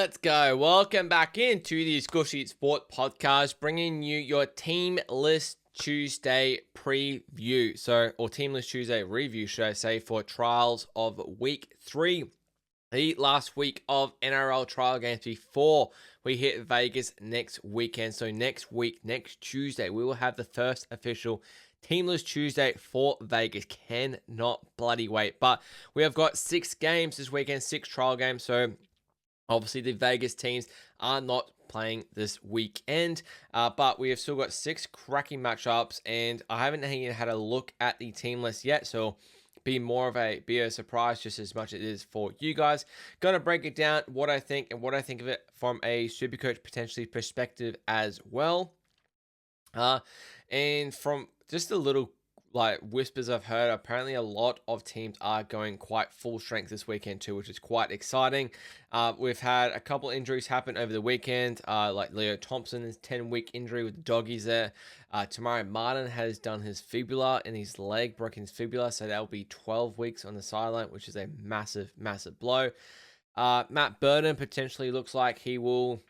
Let's go. Welcome back into the Skooshi Sport Podcast, bringing you your Team List Tuesday preview. Or Team List Tuesday review, should I say, for trials of week 3. The last week of NRL trial games before we hit Vegas next weekend. So next week, next Tuesday, we will have the first official Team List Tuesday for Vegas. Cannot bloody wait. But we have got 6 games this weekend, 6 trial games. So obviously, the Vegas teams are not playing this weekend, but we have still got 6 cracking matchups, and I haven't even had a look at the team list yet, so be a surprise just as much as it is for you guys. Gonna break it down, what I think and what I think of it from a Supercoach potentially perspective as well, and from just a little whispers I've heard, apparently a lot of teams are going quite full strength this weekend too, which is quite exciting. We've had a couple injuries happen over the weekend, like Leo Thompson's 10-week injury with the doggies there. Tamari Martin has done his fibula in his leg, broken his fibula, so that'll be 12 weeks on the sideline, which is a massive, massive blow. Matt Burton potentially looks like he will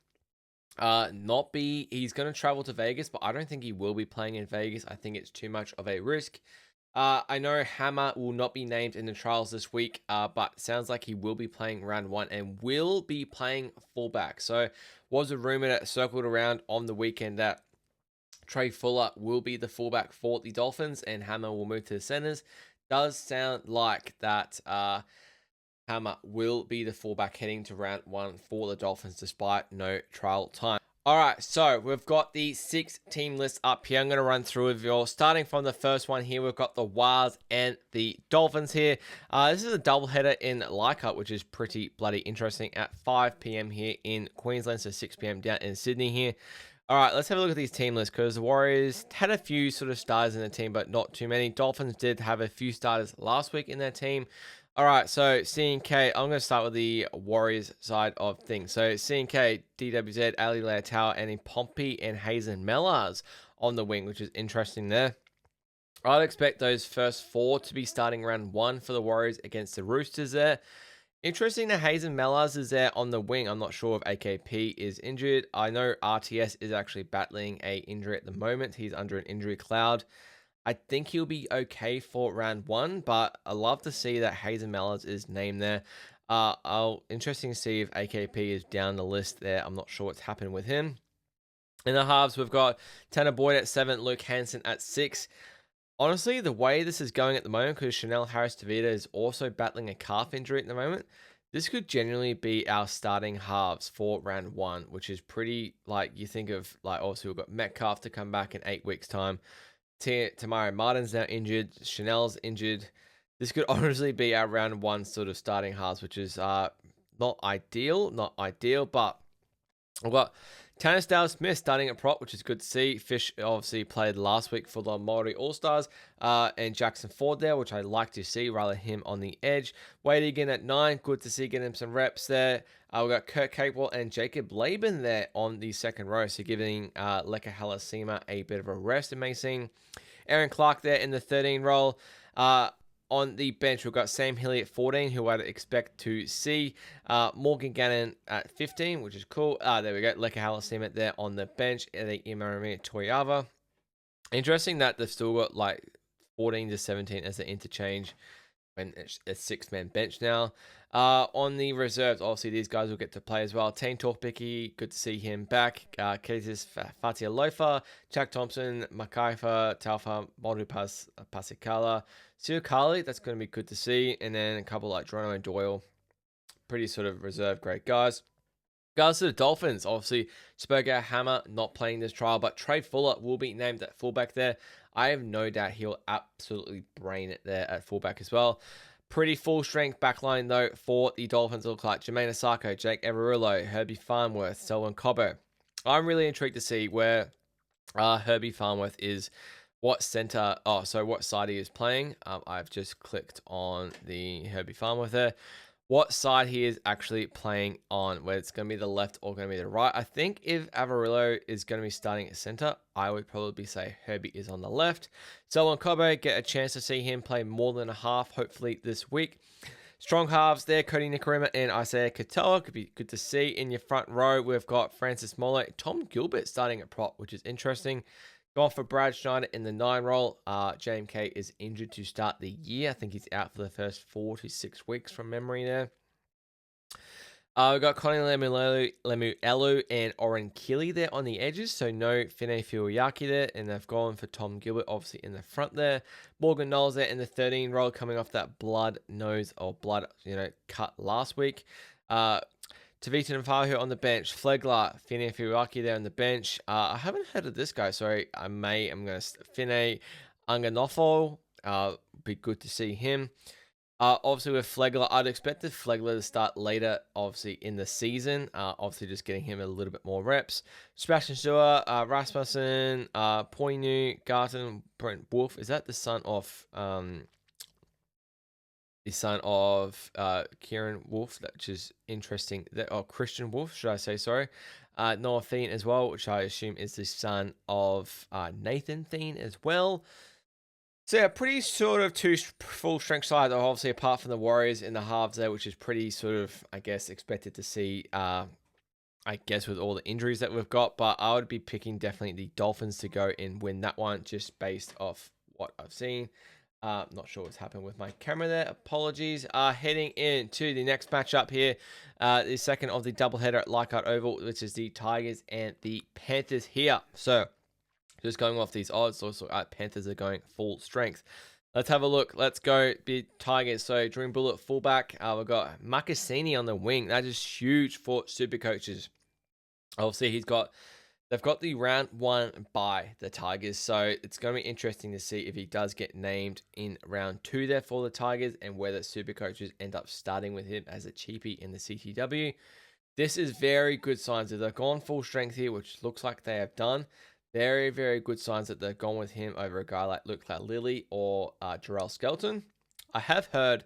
he's going to travel to Vegas, but I don't think he will be playing in Vegas. I think it's too much of a risk. I know Hammer will not be named in the trials this week, but sounds like he will be playing round 1 and will be playing fullback. So was a rumor that circled around on the weekend that Trey Fuller will be the fullback for the Dolphins and Hammer will move to the centers. Does sound like that Hammer will be the fullback heading to round 1 for the Dolphins despite no trial time. All right, so we've got the 6 team lists up here. I'm going to run through with you all. Starting from the first one here, we've got the Wilds and the Dolphins here. This is a doubleheader in Leichhardt, which is pretty bloody interesting at 5 p.m. here in Queensland, so 6 p.m. down in Sydney here. All right, let's have a look at these team lists because the Warriors had a few sort of starters in the team, but not too many. Dolphins did have a few starters last week in their team. All right, so C&K, I'm going to start with the Warriors side of things. So C&K, DWZ, Ali Leitao, and Pompey and Hazen Mellars on the wing, which is interesting there. I'd expect those first 4 to be starting round 1 for the Warriors against the Roosters there. Interesting that Hazen Mellars is there on the wing. I'm not sure if AKP is injured. I know RTS is actually battling a injury at the moment. He's under an injury cloud. I think he'll be okay for round 1, but I love to see that Hazen Mellars is named there. Interesting to see if AKP is down the list there. I'm not sure what's happened with him. In the halves, we've got Tanner Boyd at 7, Luke Hansen at 6. Honestly, the way this is going at the moment, because Chanel Harris-Tavita is also battling a calf injury at the moment, this could genuinely be our starting halves for round 1, which is pretty, you think of, obviously we've got Metcalf to come back in 8 weeks' time. Tamari Martin's now injured. Chanel's injured. This could honestly be our round 1 sort of starting halves, which is not ideal, but we've got Tanner Smith starting at prop, which is good to see. Fish obviously played last week for the Māori All-Stars, and Jackson Ford there, which I like to see, rather him on the edge. Wade again at 9, good to see getting him some reps there. We've got Kurt Capewell and Jacob Laban there on the second row, so giving Leka Halasima a bit of a rest, it may seem. Aaron Clark there in the 13 role. On the bench, we've got Sam Hilly at 14, who I'd expect to see. Morgan Gannon at 15, which is cool. There we go. Leka Halasima there on the bench. And then Imarami Toyava. Interesting that they've still got 14 to 17 as an interchange when it's a 6-man bench now. On the reserves, obviously these guys will get to play as well. Tane Torpiki, good to see him back. Kesis Fatia Lofa, Jack Thompson, Makaifa, Taufa, Modu Pasikala, Siokali, that's going to be good to see. And then a couple like Geronimo Doyle, pretty sort of reserve great guys. Regards to the Dolphins, obviously Spurgeon Hammer not playing this trial, but Trey Fuller will be named at fullback there. I have no doubt he'll absolutely brain it there at fullback as well. Pretty full strength backline though for the Dolphins. Look like Jermaine Asako, Jake Everillo, Herbie Farnworth, Selwyn Cobbo. I'm really intrigued to see where Herbie Farnworth is, what side he is playing. I've just clicked on the Herbie Farnworth there. What side he is actually playing on, whether it's going to be the left or going to be the right. I think if Averillo is going to be starting at center, I would probably say Herbie is on the left. Selwyn Cobbo, get a chance to see him play more than a half, hopefully this week. Strong halves there, Cody Nikorima and Isaiah Katoa. Could be good to see in your front row. We've got Francis Molle, Tom Gilbert starting at prop, which is interesting. Gone for Brad Schneider in the 9 role. JMK is injured to start the year. I think he's out for the first 4 to 6 weeks from memory there. We've got Connie Lemuelu and Oren Keeley there on the edges, so no Fine Fuuyaki there, and they've gone for Tom Gilbert, obviously, in the front there. Morgan Knowles there in the 13 role, coming off that blood cut last week. Tavita Navajo on the bench. Flegler, Fine Fuuyaki there on the bench. I haven't heard of this guy, sorry. I'm going to... Fine Anganofo. Be good to see him. Obviously with Flegler, I'd expected Flegler to start later, obviously, in the season. Obviously just getting him a little bit more reps. Sebastian Stewart, Rasmussen, Poinu, Garten, Brent Wolf. Is that the son of Kieran Wolf, which is interesting. Christian Wolf, should I say, sorry. Noah Thien as well, which I assume is the son of Nathan Thien as well. So yeah, pretty sort of 2 full strength sides, obviously, apart from the Warriors in the halves there, which is pretty sort of, I guess, expected to see, I guess, with all the injuries that we've got. But I would be picking definitely the Dolphins to go and win that one, just based off what I've seen. Not sure what's happened with my camera there. Apologies. Heading into the next matchup here, the second of the doubleheader at Leichhardt Oval, which is the Tigers and the Panthers here. So just going off these odds, also Panthers are going full strength. Let's have a look. Let's go big Tigers. So Dream Bullet fullback. We've got Makasini on the wing. That is huge for super coaches. Obviously, they've got the round 1 bye, the Tigers. So it's going to be interesting to see if he does get named in round 2 there for the Tigers, and whether super coaches end up starting with him as a cheapie in the CTW. This is very good signs that they've gone full strength here, which looks like they have done. Very, very good signs that they've gone with him over a guy like Luke Lilly or Jarrell Skelton. I have heard,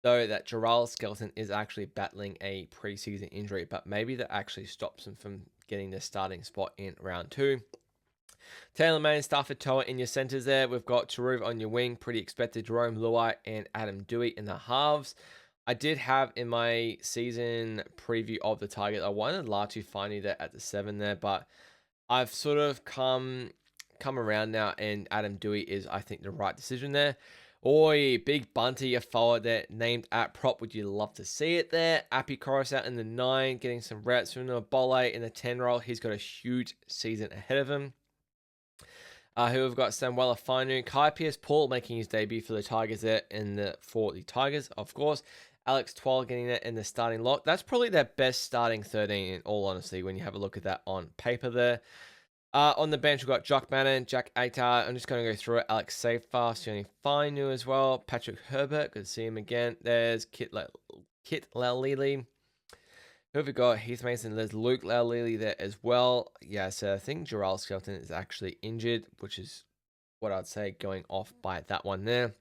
though, that Jarrell Skelton is actually battling a preseason injury, but maybe that actually stops him from getting the starting spot in round 2. Taylor May and Stafford Toa in your centres there. We've got Taruv on your wing, pretty expected. Jerome Luai and Adam Dewey in the halves. I did have in my season preview of the Tigers, I wanted Latu Finu there at the 7 there, but I've sort of come around now, and Adam Dewey is, I think, the right decision there. Oi, big bunty, a forward there, named at prop. Would you love to see it there? Appy Corus out in the 9, getting some reps. From Bolle in the 10 role. He's got a huge season ahead of him. Who we've got Samuela Finu. Kai Pierce-Paul making his debut for the Tigers there for the Tigers, of course. Alex Twal getting that in the starting lock. That's probably their best starting 13, in all honesty, when you have a look at that on paper there. On the bench, we've got Jock Madden, Jack Atar. I'm just going to go through it. Alex Safar, Sione Finu as well. Patrick Herbert, good to see him again. There's Kit Laulili. Who have we got? Heath Mason. There's Luke Laulili there as well. Yeah, so I think Jarrell Skelton is actually injured, which is what I'd say going off by that one there.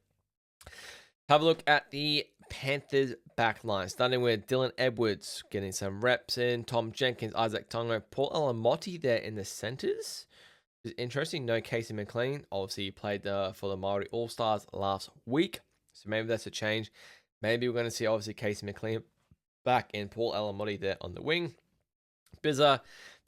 Have a look at the Panthers backline, starting with Dylan Edwards getting some reps in, Tom Jenkins, Isaac Tongo, Paul Alamotti there in the centers. It's interesting. No Casey McLean. Obviously, he played for the Maori All Stars last week, so maybe that's a change. Maybe we're going to see obviously Casey McLean back and Paul Alamotti there on the wing. Bizza.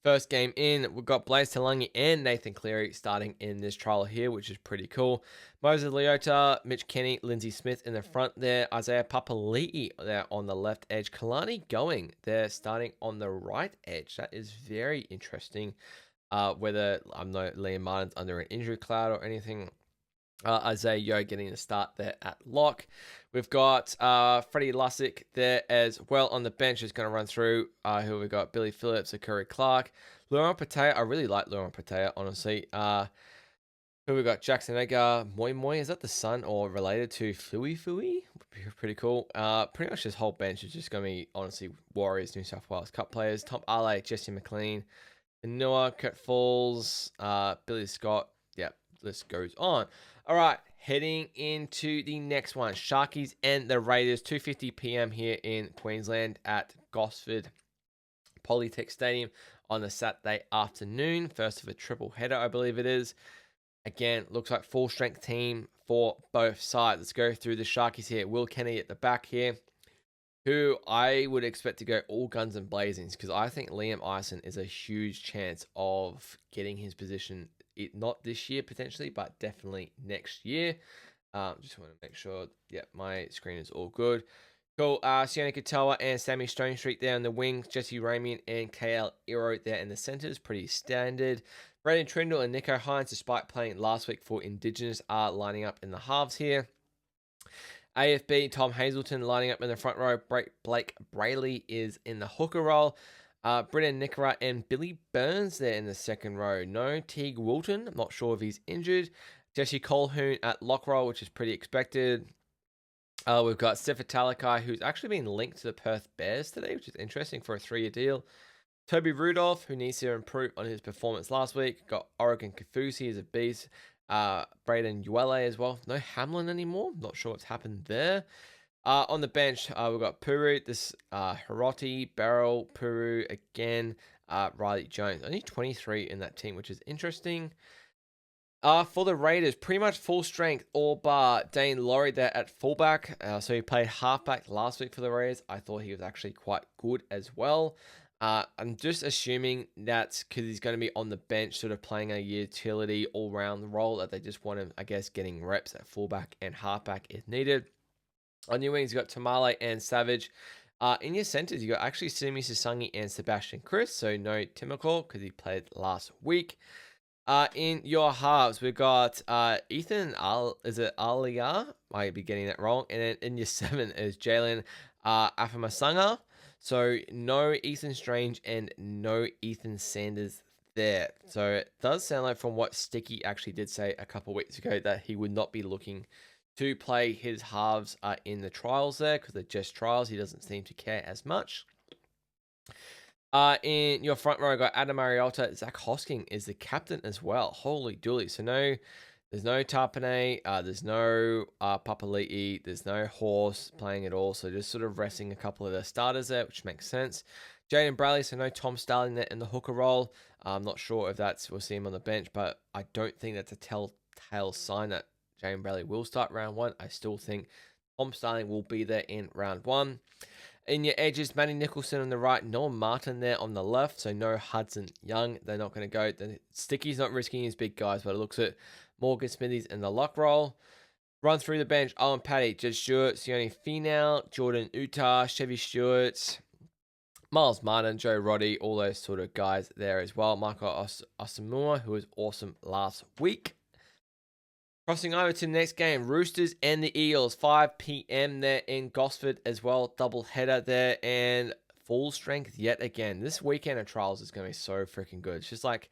First game in, we've got Blaze Talangi and Nathan Cleary starting in this trial here, which is pretty cool. Moses Leota, Mitch Kenny, Lindsay Smith in the front there. Isaiah Papali'i there on the left edge. Kalani going there starting on the right edge. That is very interesting. Whether I'm not Liam Martin's under an injury cloud or anything. Isaiah Yo getting the start there at lock. We've got Freddie Lussick there as well on the bench, who's going to run through. Who we got? Billy Phillips, Akuri Clark, Laurent Patea. I really like Laurent Patea, honestly. Who we got? Jackson Edgar, Moi Moi. Is that the son or related to Fui Fui? Pretty cool. Pretty much this whole bench is just going to be, honestly, Warriors, New South Wales Cup players. Tom Ale, Jesse McLean, Noah, Kurt Falls, Billy Scott. Yep, list goes on. All right, heading into the next one. Sharkies and the Raiders, 2:50 p.m. here in Queensland at Gosford Polytech Stadium on the Saturday afternoon. First of a triple header, I believe it is. Again, looks like full strength team for both sides. Let's go through the Sharkies here. Will Kennedy at the back here. who I would expect to go all guns and blazings, because I think Liam Eisen is a huge chance of getting his position, not this year potentially, but definitely next year. Just want to make sure, yeah, my screen is all good. Cool. Sione Katoa and Sammy Stonestreet there in the wings. Jesse Ramian and KL Iro there in the centres. Pretty standard. Braden Trindle and Nico Hines, despite playing last week for Indigenous, are lining up in the halves here. AFB, Tom Hazelton lining up in the front row. Blake Brayley is in the hooker role. Brendan Nickera and Billy Burns there in the second row. No Teague Wilton. I'm not sure if he's injured. Jesse Colhoun at lock roll, which is pretty expected. We've got Sefa Talakai, who's actually been linked to the Perth Bears today, which is interesting for a 3-year deal. Toby Rudolph, who needs to improve on his performance last week. Got Oregon Kafusi as a beast. Braden Uele as well. No Hamlin anymore. Not sure what's happened there. On the bench, we've got Puru, this Hiroti, Barrel, Puru again, Riley Jones. Only 23 in that team, which is interesting. For the Raiders, pretty much full strength, all bar Dane Laurie there at fullback. So he played halfback last week for the Raiders. I thought he was actually quite good as well. I'm just assuming that's because he's going to be on the bench, sort of playing a utility all-round role, that they just want him, I guess, getting reps at fullback and halfback if needed. On your wings, you got Tamale and Savage. In your centres, you got actually Simi Sasangi and Sebastian Chris. So no Timokor because he played last week. In your halves, we've got Ethan is it Alia? Might be getting that wrong. And then in your 7 is Jalen Afamasanga. So no Ethan Strange and no Ethan Sanders there. So it does sound like, from what Sticky actually did say a couple of weeks ago, that he would not be looking to play his halves in the trials there, because they're just trials. He doesn't seem to care as much. In your front row, I got Adam Mariota. Zach Hosking is the captain as well. Holy dooly. So there's no Tarpanay, there's no Papali'i, there's no Horse playing at all. So just sort of resting a couple of the starters there, which makes sense. Jaden Bradley, so no Tom Starling there in the hooker role. I'm not sure if we'll see him on the bench, but I don't think that's a telltale sign that Jaden Bradley will start round 1. I still think Tom Starling will be there in round 1. In your edges, Matty Nicholson on the right, Noah Martin there on the left. So no Hudson Young. They're not going to go. Sticky's not risking his big guys, but it looks at Morgan Smithies in the lock roll. Run through the bench, Owen Paddy, Jed Stewart, Sione Finau, Jordan Utah, Chevy Stewart, Miles Martin, Joe Roddy, all those sort of guys there as well. Michael Osamua, who was awesome last week. Crossing over to the next game, Roosters and the Eels, 5 p.m. there in Gosford as well. Double header there and full strength yet again. This weekend of trials is going to be so freaking good. It's just like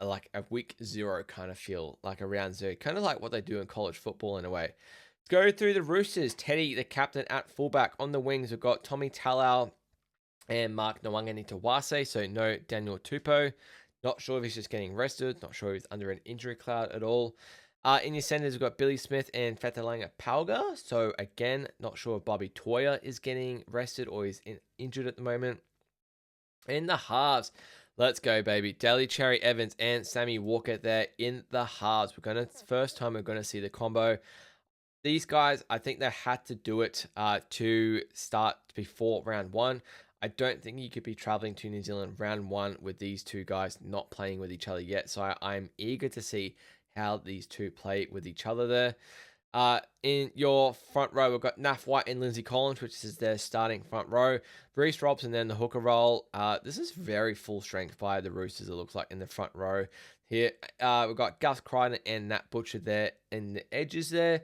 a week 0 kind of feel, like a round 0, kind of like what they do in college football in a way. Let's go through the Roosters. Teddy, the captain at fullback. On the wings, we've got Tommy Talau and Mark Nwangani-Tawase, so no Daniel Tupou. Not sure if he's just getting rested. Not sure if he's under an injury cloud at all. In your centers, we've got Billy Smith and Fatalanga Pauga. So again, not sure if Bobby Toya is getting rested or is injured at the moment. In the halves, let's go, baby. Daly Cherry Evans and Sammy Walker there in the halves. First time we're going to see the combo. These guys, I think they had to do it to start before round 1. I don't think you could be traveling to New Zealand round 1 with these two guys not playing with each other yet. So I'm eager to see how these two play with each other there. In your front row, we've got Naf White and Lindsay Collins, which is their starting front row. Reece Robson then the hooker role. This is very full strength by the Roosters, it looks like, in the front row here. We've got Gus Crichton and Nat Butcher there in the edges there.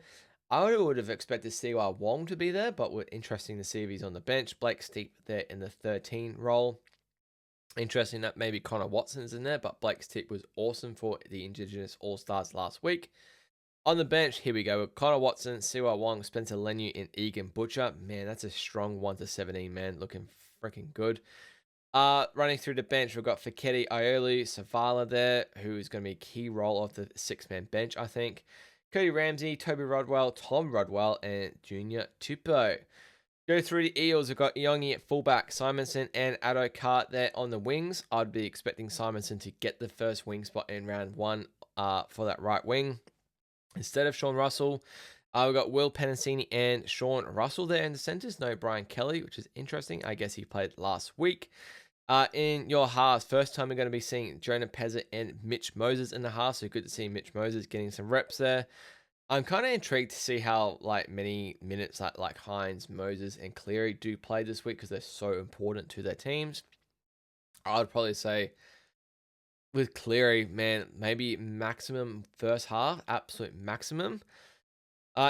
I would have expected Siwa Wong to be there, but we're interesting to see if he's on the bench. Blake Steep there in the 13 role. Interesting that maybe Connor Watson's in there, but Blake's tip was awesome for the Indigenous All-Stars last week. On the bench, here we go, with Connor Watson, Siwa Wong, Spencer Lenu, and Egan Butcher. Man, that's a strong 1-17, man. Looking freaking good. Running through the bench, we've got Fiketti, Iolu, Savala there, who is going to be a key role of the 6-man bench, I think. Cody Ramsey, Toby Rodwell, Tom Rodwell, and Junior Tupou. Go through the Eels. We've got Iongi at fullback, Simonson and Addo Cart there on the wings. I'd be expecting Simonson to get the first wing spot in round 1 for that right wing instead of Sean Russell. We've got Will Penasini and Sean Russell there in the centres. No Brian Kelly, which is interesting. I guess he played last week. In your halves, first time we're going to be seeing Jonah Pezzett and Mitch Moses in the half. So good to see Mitch Moses getting some reps there. I'm kind of intrigued to see how many minutes like Hines, Moses, and Cleary do play this week because they're so important to their teams. I would probably say with Cleary, man, maybe maximum first half, absolute maximum.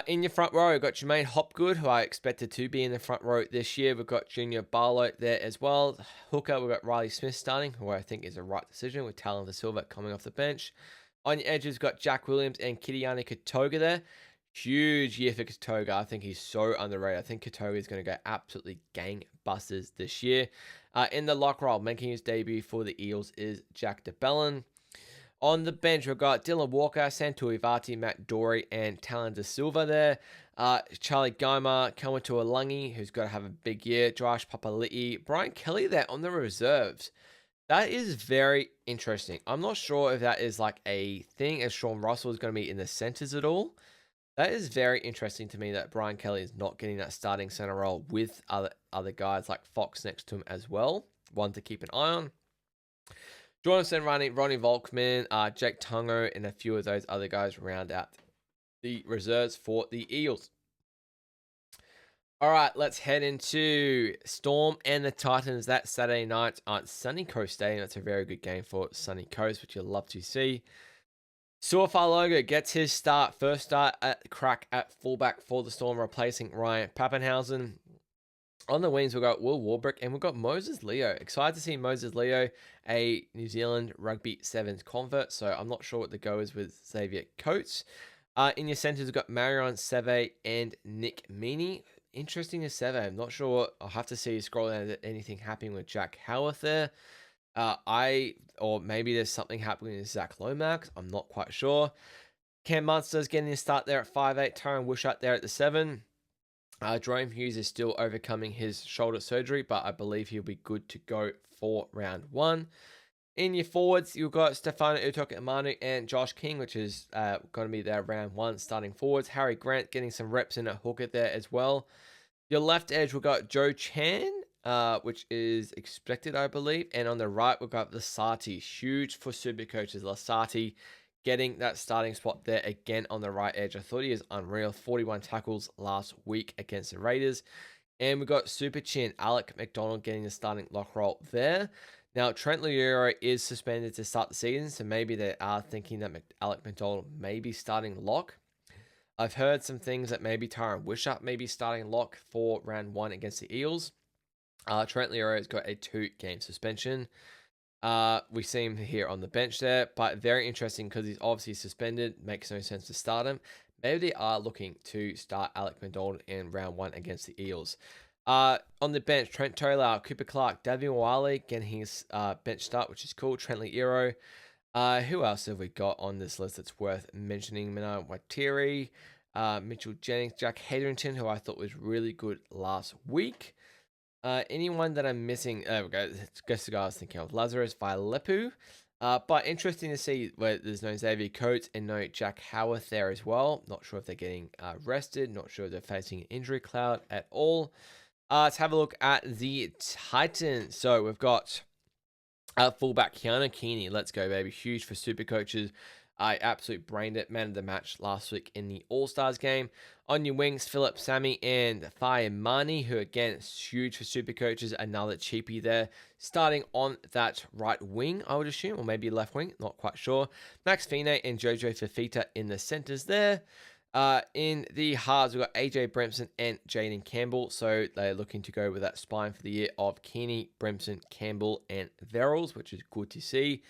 In your front row, we've got Jermaine Hopgood, who I expected to be in the front row this year. We've got Junior Barlow there as well. Hooker, we've got Riley Smith starting, who I think is a right decision with Talon De Silva coming off the bench. On your edges, we've got Jack Williams and Kitiani Katoga there. Huge year for Katoga. I think he's so underrated. I think Katoga is going to go absolutely gangbusters this year. In the lock roll, making his debut for the Eels is Jack DeBellin. On the bench, we've got Dylan Walker, Santu Ivati, Matt Dory, and Talon De Silva there. Charlie Goma, Kelmatua Lungi, who's got to have a big year. Josh Papali'i, Brian Kelly there on the reserves. That is very interesting. I'm not sure if that is like a thing, as Sean Russell is going to be in the centres at all. That is very interesting to me that Brian Kelly is not getting that starting centre role with other guys like Fox next to him as well. One to keep an eye on. Jonathan Ronnie Volkman, Jake Tungo, and a few of those other guys round out the reserves for the Eels. All right, let's head into Storm and the Titans that Saturday night at Sunny Coast Stadium. That's a very good game for Sunny Coast, which you'll love to see. Suafalogo gets his first start at crack at fullback for the Storm, replacing Ryan Pappenhausen. On the wings, we've got Will Warbrick and we've got Moses Leo. Excited to see Moses Leo, a New Zealand Rugby Sevens convert. So I'm not sure what the go is with Xavier Coates. In your centres, we've got Marion Seve and Nick Meaney. Interesting to Seve. I'm not sure. I'll have to see scroll down if anything happening with Jack Howarth there. Or maybe there's something happening with Zach Lomax. I'm not quite sure. Cam Munster's getting a start there at 5'8". Tyron Wishart there at the 7. Jerome Hughes is still overcoming his shoulder surgery, but I believe he'll be good to go for round 1. In your forwards, you've got Stefano Utoke-Amanu and Josh King, which is going to be their round 1 starting forwards. Harry Grant getting some reps in at hooker there as well. Your left edge, we've got Joe Chan, which is expected, I believe. And on the right, we've got Lasati. Huge for super coaches. Lasati getting that starting spot there again on the right edge. I thought he is unreal. 41 tackles last week against the Raiders. And we've got Super Chin, Alec McDonald getting the starting lock role there. Now, Trent Loiero is suspended to start the season, so maybe they are thinking that Alec McDonald may be starting lock. I've heard some things that maybe Tyron Wishart may be starting lock for round 1 against the Eels. Trent Loiero has got a 2-game suspension. We see him here on the bench there, but very interesting because he's obviously suspended. Makes no sense to start him. Maybe they are looking to start Alec McDonald in round 1 against the Eels. On the bench, Trent Tolau, Cooper Clark, Davion Wale getting his bench start, which is cool. Trent Loiero. Who else have we got on this list that's worth mentioning? Mina Watiri, Mitchell Jennings, Jack Hetherington, who I thought was really good last week. Anyone that I'm missing? There we go. Guess the guy I was thinking of. Lazarus Vailepu. But interesting to see where there's no Xavier Coates and no Jack Howarth there as well. Not sure if they're getting rested. Not sure if they're facing an injury cloud at all. Let's have a look at the Titans. So we've got fullback Keanu Keeney. Let's go, baby. Huge for super coaches. I absolutely brained it. Man of the match last week in the All-Stars game. On your wings, Philip Sammy and Fire Mani, who again is huge for super coaches. Another cheapie there. Starting on that right wing, I would assume, or maybe left wing. Not quite sure. Max Fine and Jojo Fafita in the centers there. In the halves, we've got AJ Bremson and Jaden Campbell. So they're looking to go with that spine for the year of Keeney, Bremson, Campbell, and Verrills, which is good to see.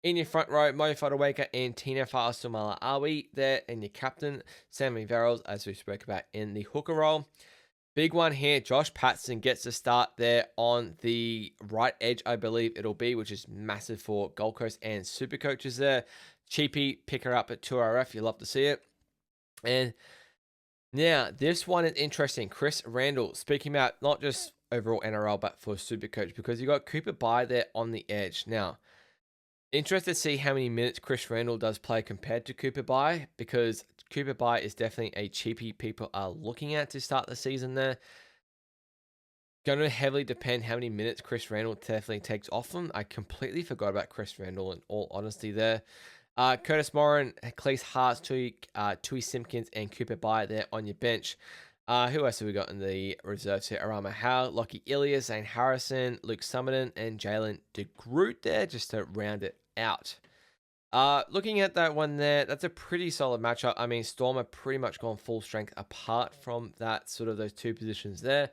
In your front row, Mo Fodawaker and Tina Fa'asumala-Awi there. And your captain, Sammy Verrills, as we spoke about in the hooker role. Big one here, Josh Patson gets a start there on the right edge, I believe it'll be, which is massive for Gold Coast and super coaches there. Cheapy, pick her up at 2RF. You love to see it. And now, this one is interesting. Chris Randall, speaking about not just overall NRL, but for Supercoach, because you got Cooper Bye there on the edge. Now, interested to see how many minutes Chris Randall does play compared to Cooper Bye, because Cooper Bye is definitely a cheapie people are looking at to start the season there. Going to heavily depend how many minutes Chris Randall definitely takes off them. I completely forgot about Chris Randall in all honesty there. Curtis Morin, Cleese Harts, Tui Simpkins, and Cooper Bye there on your bench. Who else have we got in the reserves here? Arama Howe, Lockie Ilias, Zane Harrison, Luke Summerton, and Jalen DeGroot there just to round it out. Looking at that one there, that's a pretty solid matchup. I mean, Storm are pretty much gone full strength apart from that sort of those two positions there.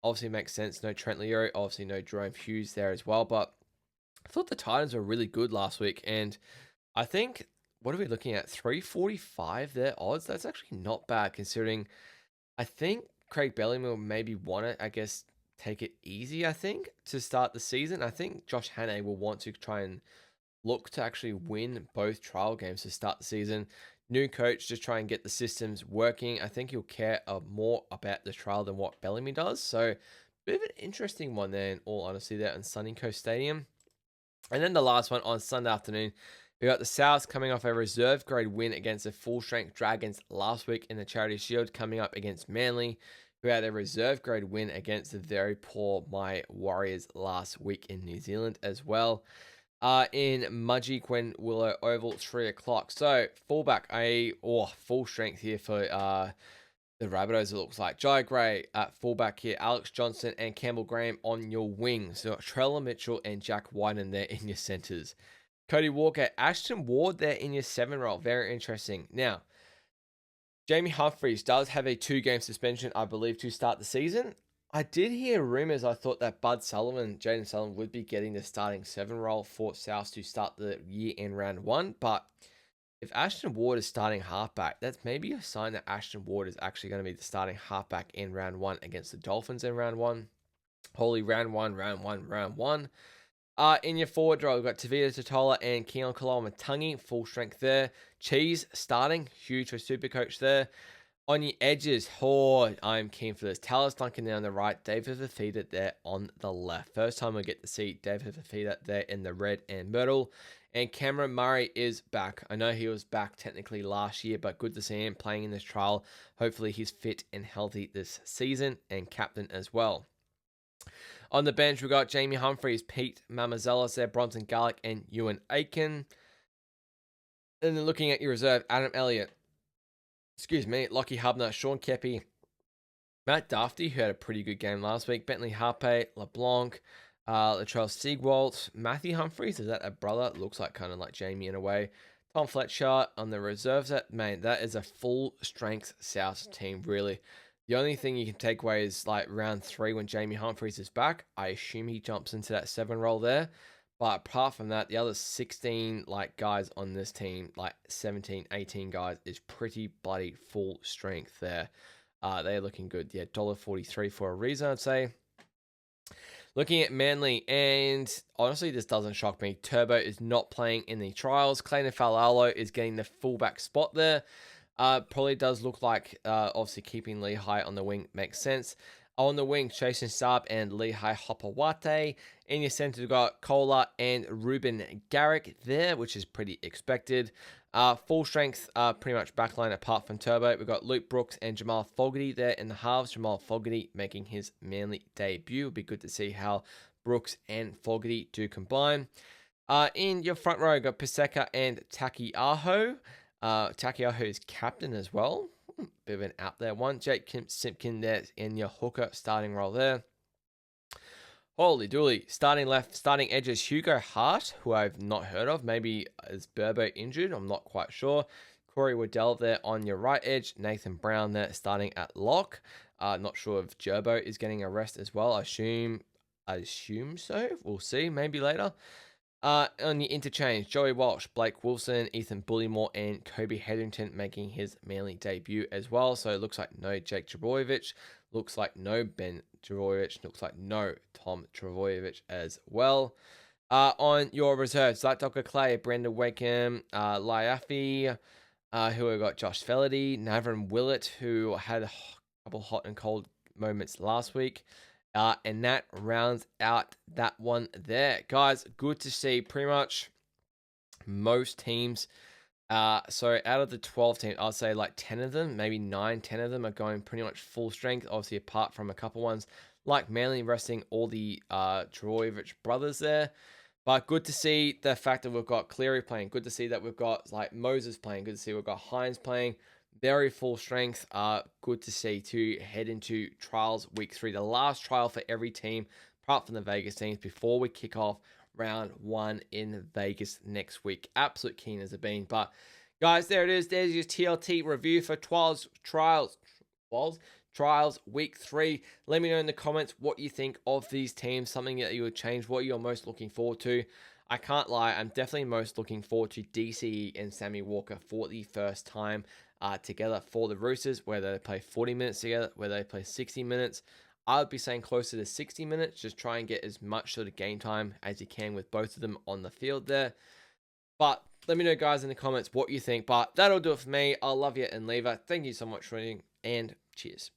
Obviously makes sense. No Trent Leo, obviously no Jerome Hughes there as well. But I thought the Titans were really good last week. And I think, what are we looking at? 345 there odds? That's actually not bad considering I think Craig Bellamy will maybe want to, I guess, take it easy, I think, to start the season. I think Josh Hannay will want to try and look to actually win both trial games to start the season. New coach, just try and get the systems working. I think he'll care more about the trial than what Bellamy does. So, bit of an interesting one there, in all honesty, there in Sunny Coast Stadium. And then the last one on Sunday afternoon, we got the Souths coming off a reserve grade win against the full strength Dragons last week in the Charity Shield, coming up against Manly, who had a reserve grade win against the very poor My Warriors last week in New Zealand as well. In Mudgee Gwen Willow Oval, 3 o'clock. So, fullback, full strength here for the Rabbitohs, it looks like. Jai Gray at fullback here, Alex Johnson and Campbell Graham on your wings. So, Trella Mitchell and Jack Wyden there in your centres. Cody Walker, Ashton Ward there in your 7 role. Very interesting. Now, Jamie Humphries does have a 2-game suspension, I believe, to start the season. I did hear rumours. I thought that Jaden Sullivan would be getting the starting 7 role for South to start the year in round 1. But if Ashton Ward is starting halfback, that's maybe a sign that Ashton Ward is actually going to be the starting halfback in round 1 against the Dolphins in round 1. Holy round 1. In your forward row, we've got Tavita Totola and Keon Kalamatangi, full strength there. Cheese starting, huge for Supercoach there. On your edges, I'm keen for this. Talis Duncan there on the right, David Fafita there on the left. First time we get to see David Fafita there in the red and myrtle. And Cameron Murray is back. I know he was back technically last year, but good to see him playing in this trial. Hopefully he's fit and healthy this season and captain as well. On the bench, we've got Jamie Humphries, Pete Mamazelos there, Bronson Garlick, and Ewan Aiken. And then looking at your reserve, Adam Elliott, Lockie Hubner, Sean Kepi, Matt Dafty, who had a pretty good game last week, Bentley Harpe, LeBlanc, Latrell Siegwalt, Matthew Humphries, is that a brother? Looks like kind of like Jamie in a way. Tom Fletcher on the reserves. That is a full strength South team, really. The only thing you can take away is like round 3 when Jamie Humphries is back. I assume he jumps into that 7 role there. But apart from that, the other 16 guys on this team, 17, 18 guys, is pretty bloody full strength there. They're looking good. Yeah, $1.43 for a reason, I'd say. Looking at Manly, and honestly, this doesn't shock me. Turbo is not playing in the trials. Clayton Falalo is getting the fullback spot there. Probably does look like, obviously, keeping Lehigh on the wing makes sense. On the wing, Jason Saab and Lehigh Hopawate. In your centre, we've got Kohler and Ruben Garrick there, which is pretty expected. Full strength, pretty much backline apart from Turbo. We've got Luke Brooks and Jamal Fogarty there in the halves. Jamal Fogarty making his Manly debut. It'll be good to see how Brooks and Fogarty do combine. In your front row, we've got Paseka and Takiaho. Takiaho is captain as well. Bit of an out there one. Jake Simpkin there in your hooker starting role there. Holy dooly. Starting left, starting edges, Hugo Hart, who I've not heard of. Maybe is Burbo injured? I'm not quite sure. Corey Waddell there on your right edge. Nathan Brown there starting at lock. Not sure if Gerbo is getting a rest as well. I assume so. We'll see. Maybe later. On the interchange, Joey Walsh, Blake Wilson, Ethan Bullymore, and Kobe Hetherington making his Manly debut as well. So it looks like no Jake Trebojevic, looks like no Ben Trebojevic, looks like no Tom Trebojevic as well. On your reserves, Dr. Clay, Brendan Wakeham, Laiafi, who we got Josh Felady, Navin Willett, who had a couple hot and cold moments last week. And that rounds out that one there. Guys, good to see pretty much most teams So out of the 12 teams, I'll say like 10 of them, maybe 9, 10 of them are going pretty much full strength. Obviously, apart from a couple ones like Manly resting all the Trbojevic brothers there. But good to see the fact that we've got Cleary playing. Good to see that we've got like Moses playing. Good to see we've got Hines playing. Very full strength. Good to see to head into trials week 3, the last trial for every team, apart from the Vegas teams, before we kick off round 1 in Vegas next week. Absolute keen as a bean. But guys, there it is. There's your TLT review for Trials week 3. Let me know in the comments what you think of these teams, something that you would change, what you're most looking forward to. I can't lie, I'm definitely most looking forward to DCE and Sammy Walker for the first time together for the Roosters, whether they play 40 minutes together, whether they play 60 minutes. I would be saying closer to 60 minutes. Just try and get as much sort of game time as you can with both of them on the field there. But let me know, guys, in the comments what you think. But that'll do it for me. I'll love you and leave it. Thank you so much for watching, and cheers.